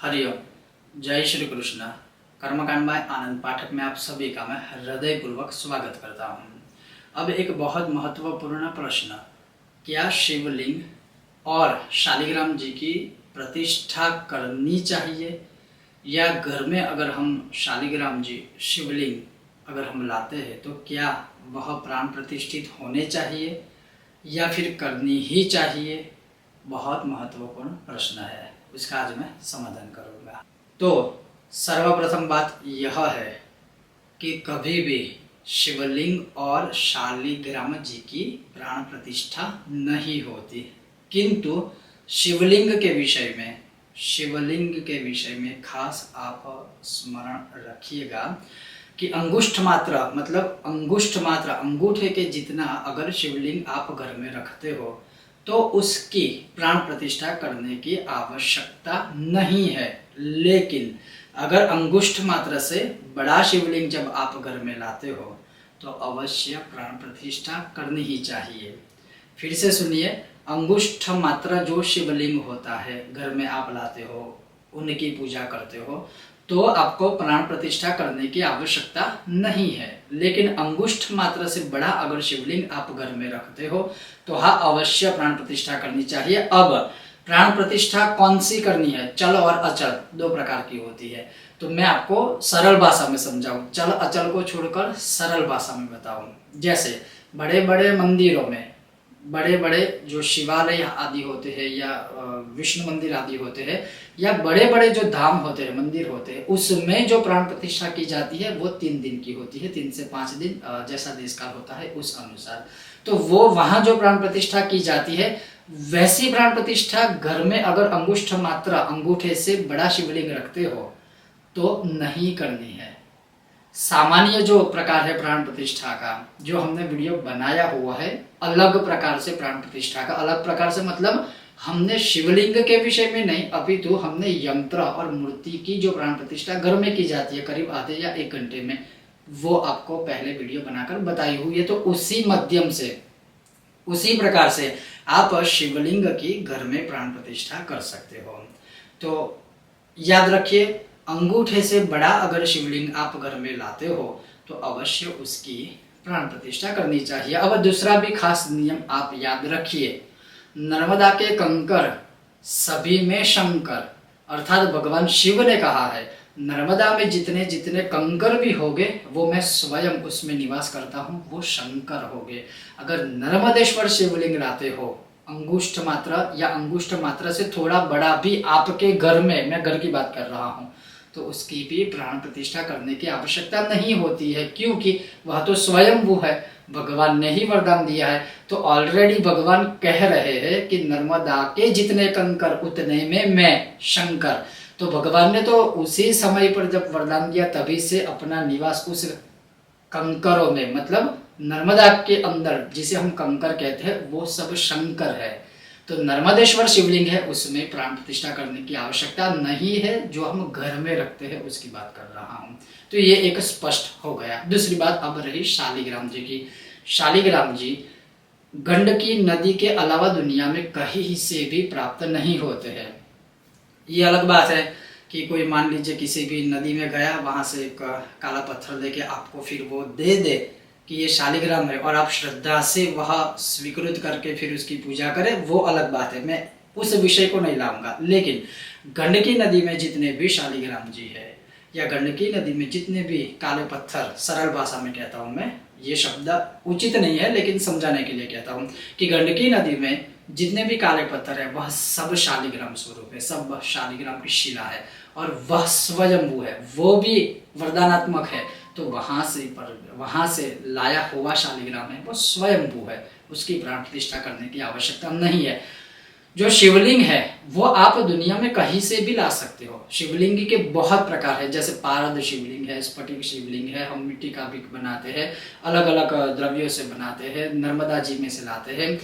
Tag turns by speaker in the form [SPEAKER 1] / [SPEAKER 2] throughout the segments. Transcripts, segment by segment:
[SPEAKER 1] हरिओम। जय श्री कृष्ण। कर्मकांड बाय आनंद पाठक में आप सभी का मैं हृदयपूर्वक स्वागत करता हूँ। अब एक बहुत महत्वपूर्ण प्रश्न, क्या शिवलिंग और शालिग्राम जी की प्रतिष्ठा करनी चाहिए या घर में अगर हम शालिग्राम जी शिवलिंग अगर हम लाते हैं तो क्या वह प्राण प्रतिष्ठित होने चाहिए या फिर करनी ही चाहिए? बहुत महत्वपूर्ण प्रश्न है, उसका आज मैं समाधान करूंगा। तो सर्वप्रथम बात यह है कि कभी भी शिवलिंग और शालिग्राम जी की प्राण प्रतिष्ठा नहीं होती, किंतु शिवलिंग के विषय में खास आप स्मरण रखिएगा कि अंगुष्ठ मात्र मतलब अंगुष्ठ मात्र अंगूठे के जितना अगर शिवलिंग आप घर में रखते हो तो उसकी प्राण प्रतिष्ठा करने की आवश्यकता नहीं है। लेकिन अगर अंगुष्ठ मात्र से बड़ा शिवलिंग जब आप घर में लाते हो तो अवश्य प्राण प्रतिष्ठा करनी ही चाहिए। फिर से सुनिए, अंगुष्ठ मात्र जो शिवलिंग होता है घर में आप लाते हो, उनकी पूजा करते हो तो आपको प्राण प्रतिष्ठा करने की आवश्यकता नहीं है। लेकिन अंगुष्ठ मात्र से बड़ा अगर शिवलिंग आप घर में रखते हो तो हाँ, अवश्य प्राण प्रतिष्ठा करनी चाहिए। अब प्राण प्रतिष्ठा कौन सी करनी है? चल और अचल दो प्रकार की होती है, तो मैं आपको सरल भाषा में समझाऊं, चल अचल को छोड़कर सरल भाषा में बताऊं। जैसे बड़े बड़े मंदिरों में बड़े बड़े जो शिवालय आदि होते हैं या विष्णु मंदिर आदि होते हैं या बड़े बड़े जो धाम होते हैं, मंदिर होते हैं, उसमें जो प्राण प्रतिष्ठा की जाती है वो 3 दिन की होती है, 3 से 5 दिन जैसा देश काल होता है उस अनुसार। तो वो वहाँ जो प्राण प्रतिष्ठा की जाती है वैसी प्राण प्रतिष्ठा घर में अगर अंगुष्ठ मात्रा अंगूठे से बड़ा शिवलिंग रखते हो तो नहीं करनी है। सामान्य जो प्रकार है प्राण प्रतिष्ठा का, जो हमने वीडियो बनाया हुआ है अलग प्रकार से प्राण प्रतिष्ठा का, अलग प्रकार से मतलब हमने शिवलिंग के विषय में नहीं, अपितु हमने यंत्र और मूर्ति की जो प्राण प्रतिष्ठा घर में की जाती है करीब आधे या 1 घंटे में, वो आपको पहले वीडियो बनाकर बताई हुई है। तो उसी माध्यम से उसी प्रकार से आप शिवलिंग की घर में प्राण प्रतिष्ठा कर सकते हो। तो याद रखिए, अंगूठे से बड़ा अगर शिवलिंग आप घर में लाते हो तो अवश्य उसकी प्राण प्रतिष्ठा करनी चाहिए। अब दूसरा भी खास नियम आप याद रखिए, नर्मदा के कंकर सभी में शंकर, अर्थात भगवान शिव ने कहा है नर्मदा में जितने जितने कंकर भी होंगे वो मैं स्वयं उसमें निवास करता हूँ, वो शंकर होंगे। अगर नर्मदेश्वर शिवलिंग लाते हो अंगुष्ठ मात्रा या अंगुष्ठ मात्रा से थोड़ा बड़ा भी आपके घर में, मैं घर की बात कर रहा हूँ, तो उसकी भी प्राण प्रतिष्ठा करने की आवश्यकता नहीं होती है, क्योंकि वह तो स्वयंभू है, भगवान ने ही वरदान दिया है। तो ऑलरेडी भगवान कह रहे हैं कि नर्मदा के जितने कंकर उतने में मैं शंकर। तो भगवान ने तो उसी समय पर जब वरदान दिया तभी से अपना निवास उस कंकरों में, मतलब नर्मदा के अंदर जिसे हम कंकर कहते हैं वो सब शंकर है। तो नर्मदेश्वर शिवलिंग है, उसमें प्राण प्रतिष्ठा करने की आवश्यकता नहीं है। जो हम घर में रखते हैं उसकी बात कर रहा हूँ। तो ये एक स्पष्ट हो गया। दूसरी बात अब रही शालिग्राम जी की। शालिग्राम जी गंडकी नदी के अलावा दुनिया में कहीं से भी प्राप्त नहीं होते हैं। ये अलग बात है कि कोई मान लीजिए किसी भी नदी में गया, वहां से एक काला पत्थर लेके आपको फिर वो दे दे कि ये शालिग्राम है और आप श्रद्धा से वह स्वीकृत करके फिर उसकी पूजा करें, वो अलग बात है, मैं उस विषय को नहीं लाऊंगा। लेकिन गंडकी नदी में जितने भी शालिग्राम जी है या गंडकी नदी में जितने भी काले पत्थर, सरल भाषा में कहता हूँ मैं, ये शब्द उचित नहीं है लेकिन समझाने के लिए कहता हूँ कि गंडकी नदी में जितने भी काले पत्थर है वह सब शालिग्राम स्वरूप है, सब शालिग्राम की शिला है और वह स्वयंभू है, वो भी वरदानात्मक है। तो वहां से लाया हुआ शालिग्राम है वो स्वयंभू है, उसकी प्राण प्रतिष्ठा करने की आवश्यकता नहीं है। जो शिवलिंग है वो आप दुनिया में कहीं से भी ला सकते हो। शिवलिंग के बहुत प्रकार है, जैसे पारद शिवलिंग है, स्फटिक शिवलिंग है, हम मिट्टी का भी बनाते हैं, अलग अलग द्रव्यों से बनाते हैं, नर्मदा जी में से लाते हैं।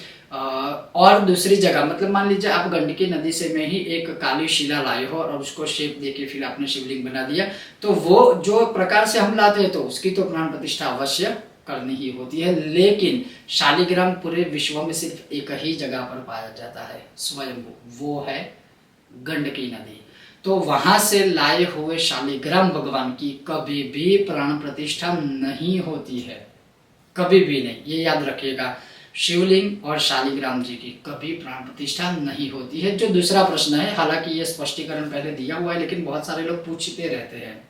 [SPEAKER 1] और दूसरी जगह मतलब मान लीजिए आप गंडकी नदी से में ही एक काली शिला लाए हो और उसको शेप देके फिर आपने शिवलिंग बना दिया, तो वो जो प्रकार से हम लाते हैं तो उसकी तो प्राण प्रतिष्ठा अवश्य करनी ही होती है। लेकिन शालिग्राम पूरे विश्व में सिर्फ एक ही जगह पर पाया जाता है स्वयंभू, वो है गंडकी नदी। तो वहां से लाए हुए शालिग्राम भगवान की कभी भी प्राण प्रतिष्ठा नहीं होती है, कभी भी नहीं, ये याद रखिएगा। शिवलिंग और शालिग्राम जी की कभी प्राण प्रतिष्ठा नहीं होती है। जो दूसरा प्रश्न है, हालांकि ये स्पष्टीकरण पहले दिया हुआ है, लेकिन बहुत सारे लोग पूछते रहते हैं,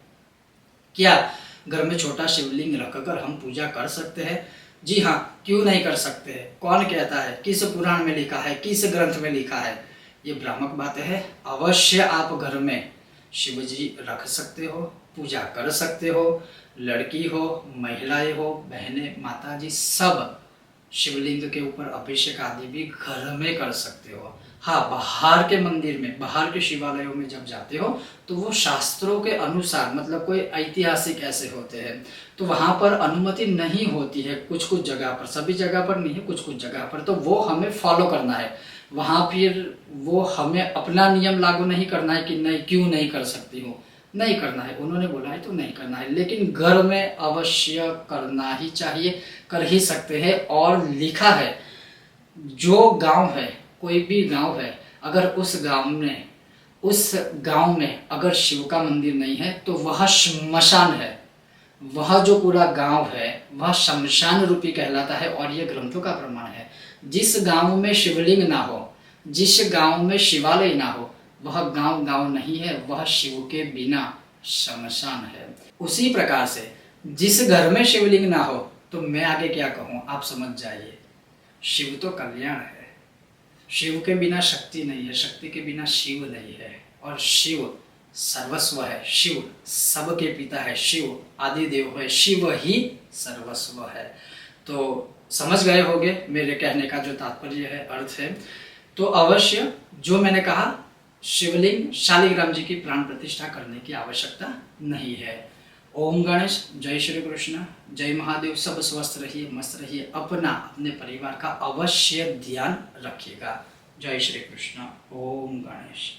[SPEAKER 1] क्या घर में छोटा शिवलिंग रखकर हम पूजा कर सकते हैं? जी हाँ, क्यों नहीं कर सकते हैं? कौन कहता है? किस पुराण में लिखा है? किस ग्रंथ में लिखा है? ये भ्रामक बातें है। अवश्य आप घर में शिव जी रख सकते हो, पूजा कर सकते हो। लड़की हो, महिलाएं हो, बहनें, माता जी, सब शिवलिंग के ऊपर अभिषेक आदि भी घर में कर सकते हो। हाँ, बाहर के मंदिर में, बाहर के शिवालयों में जब जाते हो तो वो शास्त्रों के अनुसार, मतलब कोई ऐतिहासिक ऐसे होते हैं, तो वहाँ पर अनुमति नहीं होती है। कुछ कुछ जगह पर, सभी जगह पर नहीं है, कुछ कुछ जगह पर, तो वो हमें फॉलो करना है। वहाँ फिर वो हमें अपना नियम लागू नहीं करना है कि नहीं, क्यों नहीं कर सकती हूँ, नहीं करना है। उन्होंने बोला है तो नहीं करना है, लेकिन घर में अवश्य करना ही चाहिए, कर ही सकते हैं। और लिखा है, जो गांव है, कोई भी गांव है, अगर उस गांव में अगर शिव का मंदिर नहीं है तो वह श्मशान है। वह जो पूरा गांव है वह शमशान रूपी कहलाता है, और यह ग्रंथों का प्रमाण है। जिस गांव में शिवलिंग ना हो, जिस गांव में शिवालय ना हो, वह गांव गांव नहीं है, वह शिव के बिना शमशान है। उसी प्रकार से जिस घर में शिवलिंग ना हो, तो मैं आगे क्या कहूँ आप समझ जाइए। शिव तो कल्याण है, शिव के बिना शक्ति नहीं है, शक्ति के बिना शिव नहीं है, और शिव सर्वस्व है। शिव सबके पिता है, शिव आदिदेव है, शिव ही सर्वस्व है। तो समझ गए होंगे मेरे कहने का जो तात्पर्य है, अर्थ है। तो अवश्य जो मैंने कहा, शिवलिंग शालिग्राम जी की प्राण प्रतिष्ठा करने की आवश्यकता नहीं है। ओम गणेश, जय श्री कृष्ण, जय महादेव। सब स्वस्थ रहिए, मस्त रहिए, अपना अपने परिवार का अवश्य ध्यान रखिएगा। जय श्री कृष्ण। ओम गणेश।